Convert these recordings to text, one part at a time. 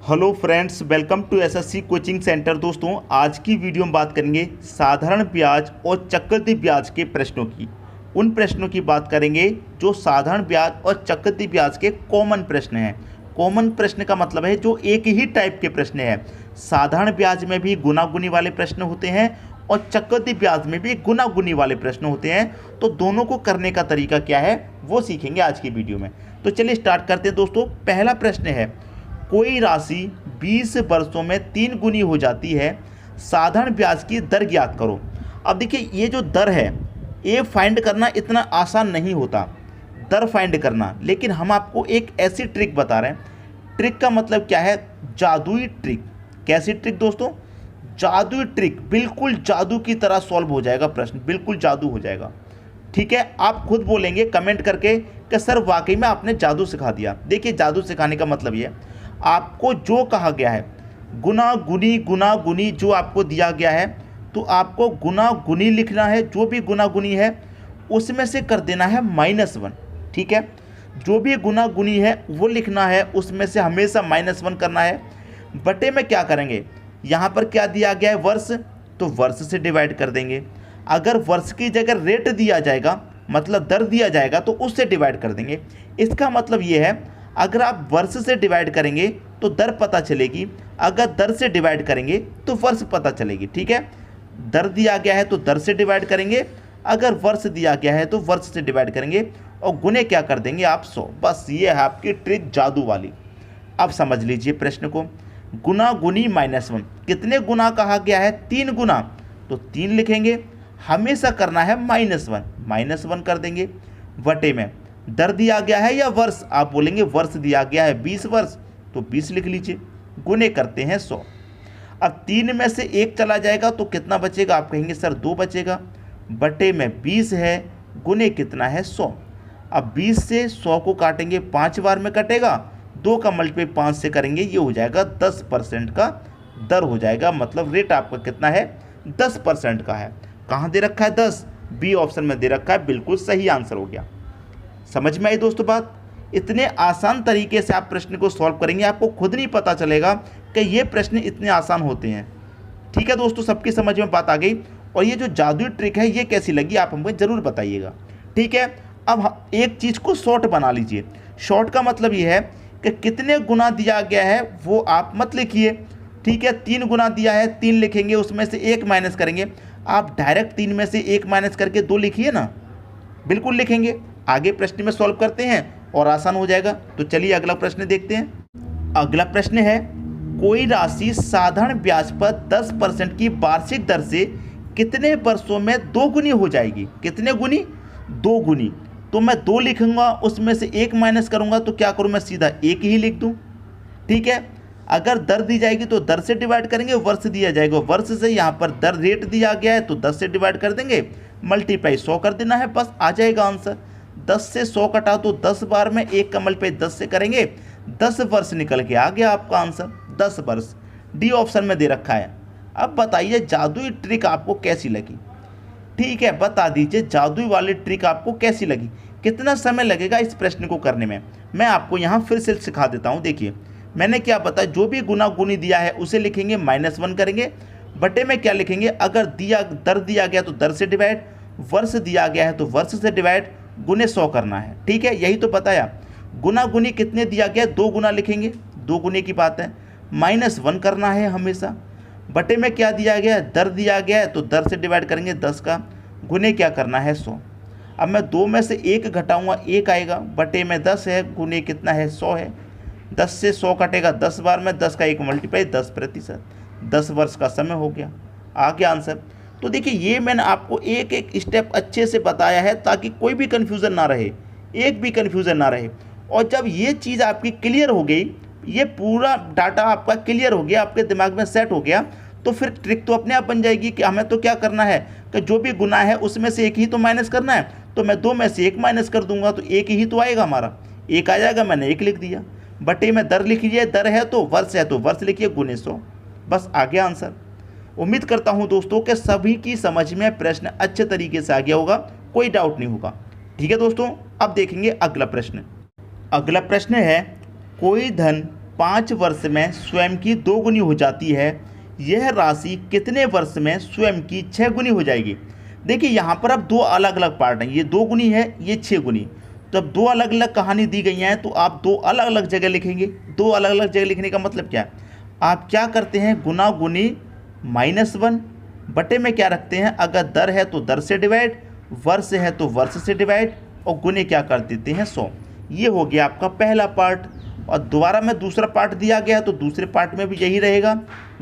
Hello friends, welcome to SSC coaching centre. दोस्तों, आज की वीडियो में बात करेंगे साधारण ब्याज और चक्रवृद्धि ब्याज के प्रश्नों की। उन प्रश्नों की बात करेंगे जो साधारण ब्याज और चक्रवृद्धि ब्याज के कॉमन प्रश्न हैं। कॉमन प्रश्न का मतलब है जो एक ही टाइप के प्रश्न हैं। साधारण ब्याज में भी गुना गुनी वाले प्रश्न होते हैं और चक्रवृद्धि ब्याज में भी गुना गुनी वाले प्रश्न होते हैं। तो दोनों को करने का तरीका क्या है वो सीखेंगे आज की वीडियो में। तो चलिए स्टार्ट करते हैं। दोस्तों, पहला प्रश्न है, कोई राशि 20 वर्षों में 3 गुनी हो जाती है, साधारण ब्याज की दर ज्ञात करो। अब देखिए, ये जो दर है ये फाइंड करना इतना आसान नहीं होता, दर फाइंड करना। लेकिन हम आपको एक ऐसी ट्रिक बता रहे हैं। ट्रिक का मतलब क्या है? जादुई ट्रिक। कैसी ट्रिक दोस्तों? जादुई ट्रिक। बिल्कुल जादू की तरह सॉल्व हो जाएगा प्रश्न, बिल्कुल जादू हो जाएगा। ठीक है, आप खुद बोलेंगे कमेंट करके कि सर वाकई में आपने जादू सिखा दिया। देखिए, जादू सिखाने का मतलब ये है, आपको जो कहा गया है गुना गुनी जो आपको दिया गया है, तो आपको गुना गुनी लिखना है। जो भी गुना गुनी है उसमें से कर देना है -1। ठीक है, जो भी गुना गुनी है वो लिखना है, उसमें से हमेशा -1 करना है। बटे में क्या करेंगे? यहाँ पर क्या दिया गया है? वर्ष, तो वर्ष से डिवाइड कर देंगे। अगर वर्ष की जगह रेट दिया जाएगा, मतलब दर दिया जाएगा, तो उससे डिवाइड कर देंगे। इसका मतलब ये है, अगर आप वर्ष से डिवाइड करेंगे तो दर पता चलेगी, अगर दर से डिवाइड करेंगे तो वर्ष पता चलेगी। ठीक है, दर दिया गया है तो दर से डिवाइड करेंगे, अगर वर्ष दिया गया है तो वर्ष से डिवाइड करेंगे और गुने क्या कर देंगे आप 100। बस ये है आपकी ट्रिक जादू वाली। अब समझ लीजिए प्रश्न को। गुना गुनी -1, कितने गुना कहा गया है? 3 गुना, तो 3 लिखेंगे। हमेशा करना है -1 कर देंगे। बटे में दर दिया गया है या वर्ष? आप बोलेंगे वर्ष दिया गया है 20 वर्ष, तो 20 लिख लीजिए। गुने करते हैं 100। अब 3 में से 1 चला जाएगा तो कितना बचेगा? आप कहेंगे सर 2 बचेगा। बटे में 20 है, गुने कितना है? 100। अब 20 से 100 को काटेंगे, 5 बार में कटेगा, 2 का मल्टीप्लाई 5 से करेंगे, ये हो जाएगा 10% का दर हो जाएगा। मतलब रेट आपका कितना है? 10% का है। कहाँ दे रखा है? 10, बी ऑप्शन में दे रखा है। बिल्कुल सही आंसर हो गया। समझ में आई दोस्तों बात? इतने आसान तरीके से आप प्रश्न को सॉल्व करेंगे, आपको खुद नहीं पता चलेगा कि ये प्रश्न इतने आसान होते हैं। ठीक है दोस्तों, सबकी समझ में बात आ गई। और ये जो जादुई ट्रिक है ये कैसी लगी आप हमको ज़रूर बताइएगा। ठीक है, अब एक चीज़ को शॉर्ट बना लीजिए। शॉर्ट का मतलब ये है कि कितने गुना दिया गया है वो आप मत लिखिए। ठीक है, 3 गुना दिया है, 3 लिखेंगे, उसमें से 1 माइनस करेंगे। आप डायरेक्ट 3 में से 1 माइनस करके 2 लिखिए ना, बिल्कुल लिखेंगे। आगे प्रश्न में सॉल्व करते हैं और आसान हो जाएगा। तो चलिए अगला प्रश्न देखते हैं। अगला प्रश्न है, कोई राशि साधारण ब्याज पर 10% की वार्षिक दर से कितने वर्षों में 2 गुनी हो जाएगी? कितने गुनी? 2 गुनी। तो मैं 2 लिखूंगा, उसमें से 1 माइनस करूंगा, तो क्या करूं? मैं सीधा 1 ही लिख दूं। ठीक है, अगर दर दी जाएगी तो दर से डिवाइड करेंगे, वर्ष दिया जाएगा वर्ष से। यहाँ पर दर रेट दिया गया है तो 10 से डिवाइड कर देंगे, मल्टीप्लाई 100 कर देना है, बस आ जाएगा आंसर। 10 से 100 कटा तो 10 बार में 1 का मल्टीप्लाई 10 से करेंगे, 10 वर्ष निकल के आ गया आपका आंसर, 10 वर्ष। डी ऑप्शन में दे रखा है। अब बताइए जादुई ट्रिक आपको कैसी लगी? ठीक है, बता दीजिए जादुई वाली ट्रिक आपको कैसी लगी, कितना समय लगेगा इस प्रश्न को करने में। मैं आपको यहाँ फिर से सिखा देता हूँ। देखिए मैंने क्या बताया, जो भी गुना गुनी दिया है उसे लिखेंगे, -1 करेंगे। बटे में क्या लिखेंगे? अगर दर दिया गया तो दर से डिवाइड, वर्ष दिया गया है तो वर्ष से डिवाइड, गुने 100 करना है। ठीक है, यही तो बताया। गुना गुनी कितने दिया गया? 2 गुना लिखेंगे, 2 गुने की बात है। -1 करना है हमेशा। बटे में क्या दिया गया है? दर दिया गया है तो दर से डिवाइड करेंगे 10 का, गुने क्या करना है? 100। अब मैं 2 में से 1 घटाऊंगा, 1 आएगा। बटे में 10 है, गुने कितना है? 100 है। 10 से 100 कटेगा 10 बार में, 10 का 1 मल्टीप्लाई 10%, 10 वर्ष का समय हो गया, आ गया आंसर। तो देखिए ये मैंने आपको एक एक स्टेप अच्छे से बताया है ताकि कोई भी कन्फ्यूज़न ना रहे, एक भी कन्फ्यूज़न ना रहे। और जब ये चीज़ आपकी क्लियर हो गई, ये पूरा डाटा आपका क्लियर हो गया, आपके दिमाग में सेट हो गया, तो फिर ट्रिक तो अपने आप बन जाएगी कि हमें तो क्या करना है कि जो भी गुना है उसमें से 1 ही तो माइनस करना है। तो मैं 2 में से 1 माइनस कर दूंगा तो 1 ही तो आएगा हमारा, 1 आ जाएगा, मैंने 1 लिख दिया। बटे में दर लिखिए, दर है तो वर्ष है तो वर्ष लिखिए, गुने 100, बस आ गया आंसर। उम्मीद करता हूं दोस्तों कि सभी की समझ में प्रश्न अच्छे तरीके से आ गया होगा, कोई डाउट नहीं होगा। ठीक है दोस्तों, अब देखेंगे अगला प्रश्न। अगला प्रश्न है, कोई धन 5 वर्ष में स्वयं की 2 गुनी हो जाती है, यह राशि कितने वर्ष में स्वयं की 6 गुनी हो जाएगी। देखिए यहाँ पर अब 2 अलग अलग पार्ट हैं, ये 2 गुनी है, ये 6 गुनी। तो अब 2 अलग अलग कहानी दी गई हैं तो आप 2 अलग अलग जगह लिखेंगे। 2 अलग अलग जगह लिखने का मतलब क्या है, आप क्या करते हैं, गुना गुनी -1 बटे में क्या रखते हैं, अगर दर है तो दर से डिवाइड, वर्ष है तो वर्ष से डिवाइड, और गुने क्या कर देते हैं 100। ये हो गया आपका पहला पार्ट। और दोबारा में दूसरा पार्ट दिया गया तो दूसरे पार्ट में भी यही रहेगा,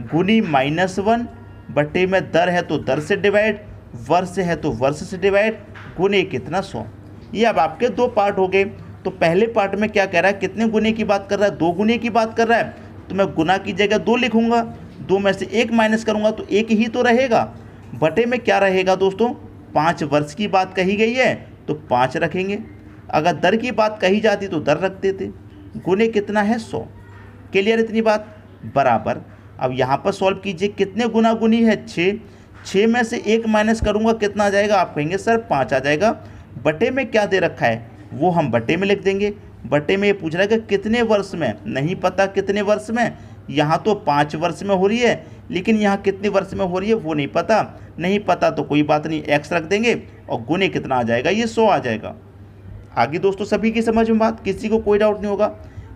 गुनी -1 बटे में दर है तो दर से डिवाइड, वर्ष है तो वर्ष से डिवाइड, गुने कितना 100। ये अब आपके 2 पार्ट हो गए। तो पहले पार्ट में क्या कह रहा है, कितने गुने की बात कर रहा है, 2 गुने की बात कर रहा है, तो मैं गुना की जगह 2 लिखूंगा, 2 में से 1 माइनस करूंगा तो 1 ही तो रहेगा। बटे में क्या रहेगा दोस्तों, 5 वर्ष की बात कही गई है तो 5 रखेंगे, अगर दर की बात कही जाती तो दर रखते थे, गुने कितना है 100। क्लियर इतनी बात, बराबर। अब यहाँ पर सॉल्व कीजिए, कितने गुना गुनी है 6, 6 में से 1 माइनस करूँगा कितना आ जाएगा, आप कहेंगे सर 5 आ जाएगा। बटे में क्या दे रखा है वो हम बटे में लिख देंगे। बटे में ये पूछ रहा है कि कितने वर्ष में, नहीं पता कितने वर्ष में, यहाँ तो 5 वर्ष में हो रही है, लेकिन यहाँ कितने वर्ष में हो रही है वो नहीं पता। नहीं पता तो कोई बात नहीं, x रख देंगे और गुने कितना आ जाएगा, ये 100 आ जाएगा। आगे दोस्तों सभी की समझ में बात, किसी को कोई डाउट नहीं होगा।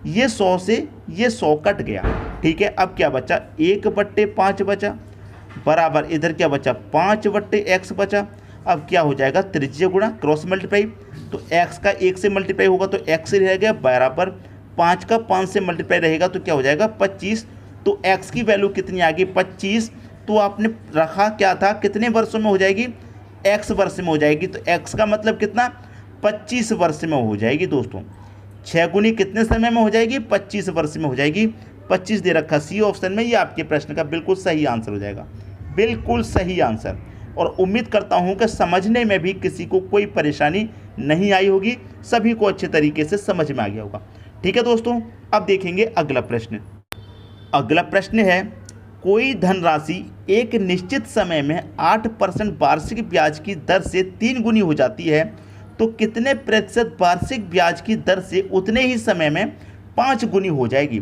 ये 100 से ये 100 कट गया, ठीक है। अब क्या बचा, 1/5 बचा, बराबर इधर क्या बचा, 5/x बचा। अब क्या हो जाएगा, त्रिज्य गुणा क्रॉस मल्टीप्लाई, तो x का 1 से मल्टीप्लाई होगा तो x से रह गया, बराबर 5 का 5 से मल्टीप्लाई रहेगा तो क्या हो जाएगा 25। तो x की वैल्यू कितनी आ गई 25। तो आपने रखा क्या था, कितने वर्षों में हो जाएगी, x वर्ष में हो जाएगी, तो x का मतलब कितना 25 वर्ष में हो जाएगी दोस्तों। 6 गुनी कितने समय में हो जाएगी, 25 वर्ष में हो जाएगी। 25 दे रखा सी ऑप्शन में, ये आपके प्रश्न का बिल्कुल सही आंसर हो जाएगा, बिल्कुल सही आंसर। और उम्मीद करता हूं कि समझने में भी किसी को कोई परेशानी नहीं आई होगी, सभी को अच्छे तरीके से समझ में आ गया होगा। ठीक है दोस्तों, अब देखेंगे अगला प्रश्न। अगला प्रश्न है, कोई धनराशि एक निश्चित समय में 8% वार्षिक ब्याज की दर से 3 गुनी हो जाती है, तो कितने प्रतिशत वार्षिक ब्याज की दर से उतने ही समय में 5 गुनी हो जाएगी।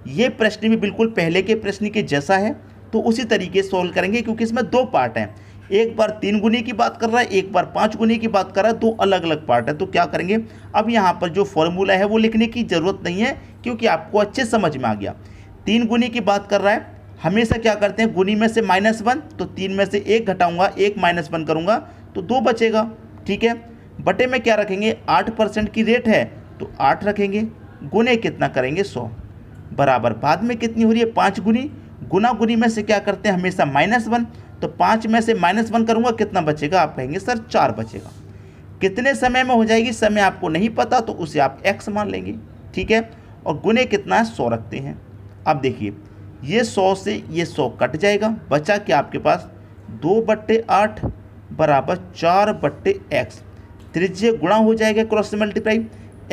ये प्रश्न भी बिल्कुल पहले के प्रश्न के जैसा है, तो उसी तरीके से सॉल्व करेंगे, क्योंकि इसमें 2 पार्ट हैं, एक बार 3 गुनी की बात कर रहा है, एक बार 5 गुनी की बात कर रहा है, 2 अलग अलग पार्ट है। तो क्या करेंगे, अब यहाँ पर जो फॉर्मूला है वो लिखने की ज़रूरत नहीं है, क्योंकि आपको अच्छे समझ में आ गया। 3 गुनी की बात कर रहा है, हमेशा क्या करते हैं, गुनी में से -1, तो 3 में से 1 घटाऊंगा, 1 -1 करूंगा तो 2 बचेगा, ठीक है। बटे में क्या रखेंगे, 8% की रेट है तो 8 रखेंगे, गुने कितना करेंगे 100, बराबर बाद में कितनी हो रही है 5 गुनी, गुना गुनी में से क्या करते हैं हमेशा -1, तो 5 में से -1 करूंगा कितना बचेगा, आप कहेंगे सर 4 बचेगा। कितने समय में हो जाएगी, समय आपको नहीं पता तो उसे आप x मान लेंगे, ठीक है। और गुने कितना है 100 रखते हैं। अब देखिए ये 100 से ये 100 कट जाएगा, बचा क्या आपके पास 2/8 बराबर 4/x, त्रिज्य गुणा हो जाएगा क्रॉस मल्टीप्लाई,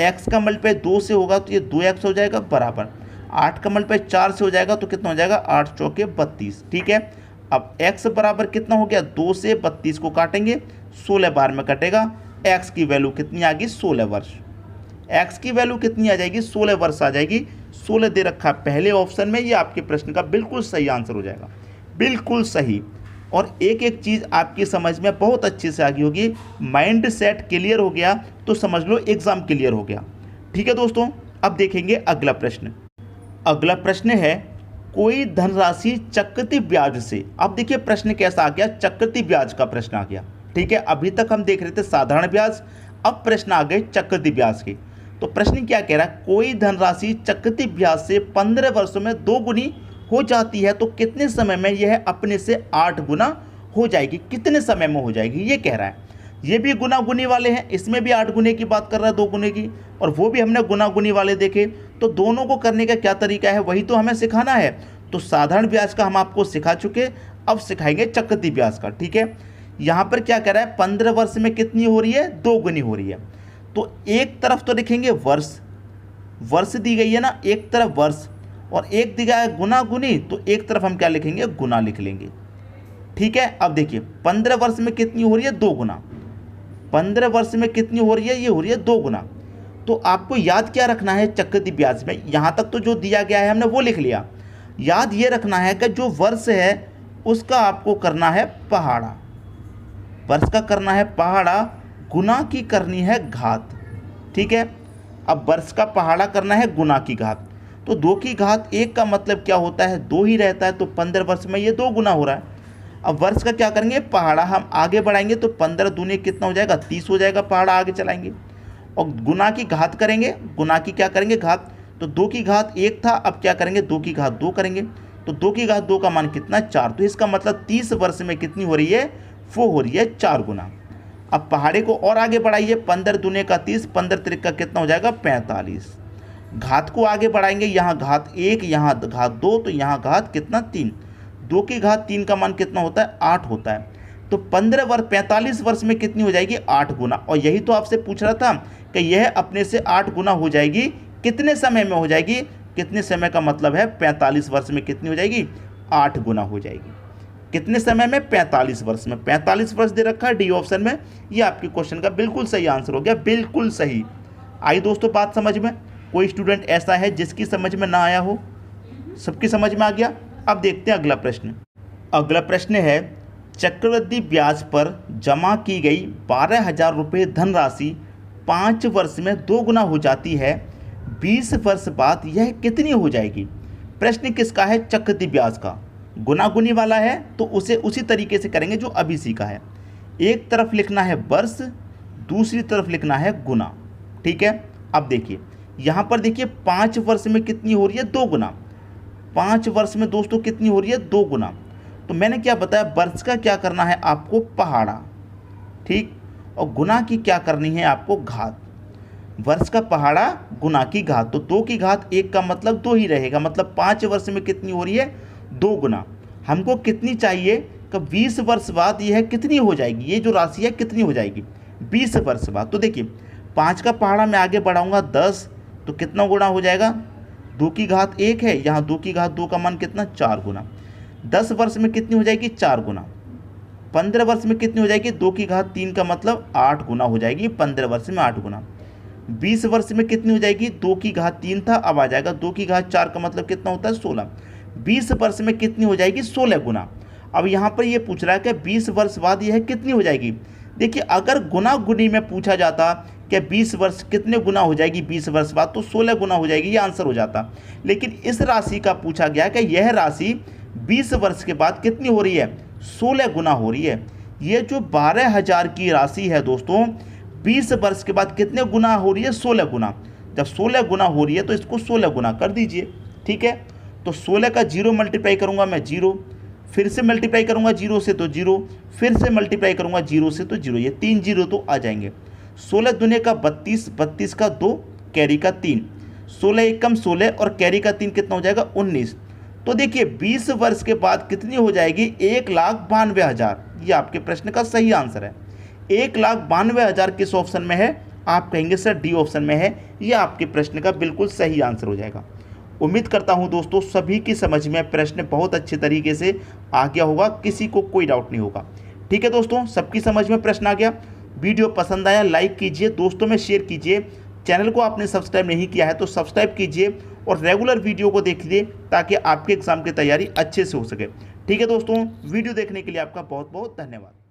x का मल्टीप्लाई 2 से होगा तो ये 2x हो जाएगा, बराबर 8 का मल्टीप्लाई 4 से हो जाएगा तो कितना हो जाएगा 8 चौके 32, ठीक है। अब x बराबर कितना हो गया, 2 से 32 को काटेंगे 16 बार में कटेगा, x की वैल्यू कितनी आ गई 16 वर्ष। x की वैल्यू कितनी आ जाएगी 16 वर्ष आ जाएगी, 16 दे रखा पहले ऑप्शन में, ये आपके प्रश्न का बिल्कुल सही आंसर हो जाएगा, बिल्कुल सही। और एक एक चीज़ आपकी समझ में बहुत अच्छे से आ गई होगी, माइंड सेट क्लियर हो गया तो समझ लो एग्जाम क्लियर हो गया। ठीक है दोस्तों, अब देखेंगे अगला प्रश्न। अगला प्रश्न है, कोई धनराशि चक्रवृद्धि ब्याज से, अब देखिए प्रश्न कैसा आ गया, चक्रवृद्धि ब्याज का प्रश्न आ गया, ठीक है। अभी तक हम देख रहे थे साधारण ब्याज, अब प्रश्न आ गए चक्रवृद्धि ब्याज के। तो प्रश्न क्या कह रहा है, कोई धनराशि चक्रवृद्धि ब्याज से 15 वर्षों में 2 गुनी हो जाती है, तो कितने समय में यह अपने से 8 गुना हो जाएगी, कितने समय में हो जाएगी, ये कह रहा है। ये भी गुना गुनी वाले हैं, इसमें भी 8 गुने की बात कर रहा है 2 गुने की, और वो भी हमने गुना गुनी वाले देखे। तो दोनों को करने का क्या तरीका है, वही तो हमें सिखाना है। तो साधारण ब्याज का हम आपको सिखा चुके, अब सिखाएंगे चक्रवृद्धि ब्याज का, ठीक है। यहाँ पर क्या कह रहा है, 15 वर्ष में कितनी हो रही है, 2 गुनी हो रही है। तो एक तरफ तो लिखेंगे वर्ष, वर्ष दी गई है ना, एक तरफ वर्ष, और एक दिया है गुना गुनी, तो एक तरफ हम क्या लिखेंगे, गुना लिख लेंगे, ठीक है। अब देखिए 15 वर्ष में कितनी हो रही है, 2 गुना, 15 वर्ष में कितनी हो रही है, ये हो रही है 2 गुना। तो आपको याद क्या रखना है चक्रवृद्धि ब्याज में, यहाँ तक तो जो दिया गया है हमने वो लिख लिया। याद ये रखना है कि जो वर्ष है उसका आपको करना है पहाड़ा, वर्ष का करना है पहाड़ा, गुना की करनी है घात। ठीक है, अब वर्ष का पहाड़ा करना है गुना की घात, तो 2 की घात 1 का मतलब क्या होता है 2 ही रहता है, तो 15 वर्ष में ये 2 गुना हो रहा है। अब वर्ष का क्या करेंगे पहाड़ा हम आगे बढ़ाएंगे तो 15 दूनी कितना हो जाएगा 30 हो जाएगा, पहाड़ा आगे चलाएंगे। और गुना की घात करेंगे, गुना की क्या करेंगे घात, तो 2 की घात 1 था, अब क्या करेंगे 2 की घात 2 करेंगे, तो 2 की घात 2 का मान कितना 4, तो इसका मतलब 30 वर्ष में कितनी हो रही है वो हो रही है 4 गुना। अब पहाड़े को और आगे बढ़ाइए, 15 दूने का 30, 15 त्रिक का कितना हो जाएगा 45। घात को आगे बढ़ाएंगे, यहाँ घात 1, यहाँ घात 2, तो यहाँ घात कितना 3, 2 की घात 3 का मान कितना होता है 8 होता है, तो 45 वर्ष में कितनी हो जाएगी 8 गुना। और यही तो आपसे पूछ रहा था कि यह अपने से 8 गुना हो जाएगी, कितने समय में हो जाएगी, कितने समय का मतलब है 45 वर्ष में कितनी हो जाएगी 8 गुना हो जाएगी। कितने समय में 45 वर्ष में, 45 वर्ष दे रखा है डी ऑप्शन में, ये आपके क्वेश्चन का बिल्कुल सही आंसर हो गया, बिल्कुल सही। आई दोस्तों बात समझ में, कोई स्टूडेंट ऐसा है जिसकी समझ में ना आया हो, सबकी समझ में आ गया। अब देखते हैं अगला प्रश्न। अगला प्रश्न है चक्रवृद्धि ब्याज पर जमा की गई 12,000 रुपये धनराशि 5 वर्ष में 2 गुना हो जाती है, 20 वर्ष बाद यह कितनी हो जाएगी। प्रश्न किसका है चक्रवृद्धि ब्याज का, गुनागुनी वाला है तो उसे उसी तरीके से करेंगे जो अभी सीखा है। एक तरफ लिखना है वर्ष, दूसरी तरफ लिखना है गुना। ठीक है, अब देखिए यहाँ पर देखिए 5 वर्ष में कितनी हो रही है 2 गुना, 5 वर्ष में दोस्तों कितनी हो रही है 2 गुना। तो मैंने क्या बताया वर्ष का क्या करना है आपको पहाड़ा, ठीक, और गुना की क्या करनी है आपको घात। वर्ष का पहाड़ा गुना की घात, तो 2 की घात 1 का मतलब 2 ही रहेगा, मतलब 5 वर्ष में कितनी हो रही है 2 गुना। हमको कितनी चाहिए कि 20 वर्ष बाद यह कितनी हो जाएगी, ये जो राशि है कितनी हो जाएगी 20 वर्ष बाद। तो देखिए 5 का पहाड़ा मैं आगे बढ़ाऊंगा 10, तो कितना गुना हो जाएगा 2 की घात 1 है, यहाँ 2 की घात 2 का मान कितना 4 गुना। 10 वर्ष में कितनी हो जाएगी 4 गुना। 15 वर्ष में कितनी हो जाएगी 2 की घात 3 का मतलब 8 गुना हो जाएगी, 15 वर्ष में 8 गुना। 20 वर्ष में कितनी हो जाएगी 2 की घात 3 था, अब आ जाएगा 2 की घात 4 का मतलब कितना होता है 16। 20 वर्ष में कितनी हो जाएगी 16 गुना। अब यहाँ पर ये पूछ रहा है कि 20 वर्ष बाद यह कितनी हो जाएगी। देखिए अगर गुना गुनी में पूछा जाता कि 20 वर्ष कितने गुना हो जाएगी 20 वर्ष बाद, तो 16 गुना हो जाएगी, ये आंसर हो जाता। लेकिन इस राशि का पूछा गया कि यह राशि 20 वर्ष के बाद कितनी हो रही है 16 गुना हो रही है। ये जो 12,000 की राशि है दोस्तों 20 वर्ष के बाद कितने गुना हो रही है 16 गुना। जब 16 गुना हो रही है तो इसको 16 गुना कर दीजिए। ठीक है, तो 16 का 0 मल्टीप्लाई करूंगा मैं 0, फिर से मल्टीप्लाई करूंगा 0 से तो 0, फिर से मल्टीप्लाई करूंगा 0 से तो 0, ये 3 0 तो आ जाएंगे। 16 दूने का 32, 32 का 2, कैरी का 3, 16 एकम 16 और कैरी का 3 कितना हो जाएगा 19। तो देखिए 20 वर्ष के बाद कितनी हो जाएगी 1,92,000। ये आपके प्रश्न का सही आंसर है। 1,92,000 किस ऑप्शन में है, आप कहेंगे सर डी ऑप्शन में है, ये आपके प्रश्न का बिल्कुल सही आंसर हो जाएगा। उम्मीद करता हूं दोस्तों सभी की समझ में प्रश्न बहुत अच्छे तरीके से आ गया होगा, किसी को कोई डाउट नहीं होगा। ठीक है दोस्तों, सबकी समझ में प्रश्न आ गया। वीडियो पसंद आया लाइक कीजिए, दोस्तों में शेयर कीजिए। चैनल को आपने सब्सक्राइब नहीं किया है तो सब्सक्राइब कीजिए और रेगुलर वीडियो को देखिए ताकि आपके एग्जाम की तैयारी अच्छे से हो सके। ठीक है दोस्तों, वीडियो देखने के लिए आपका बहुत बहुत धन्यवाद।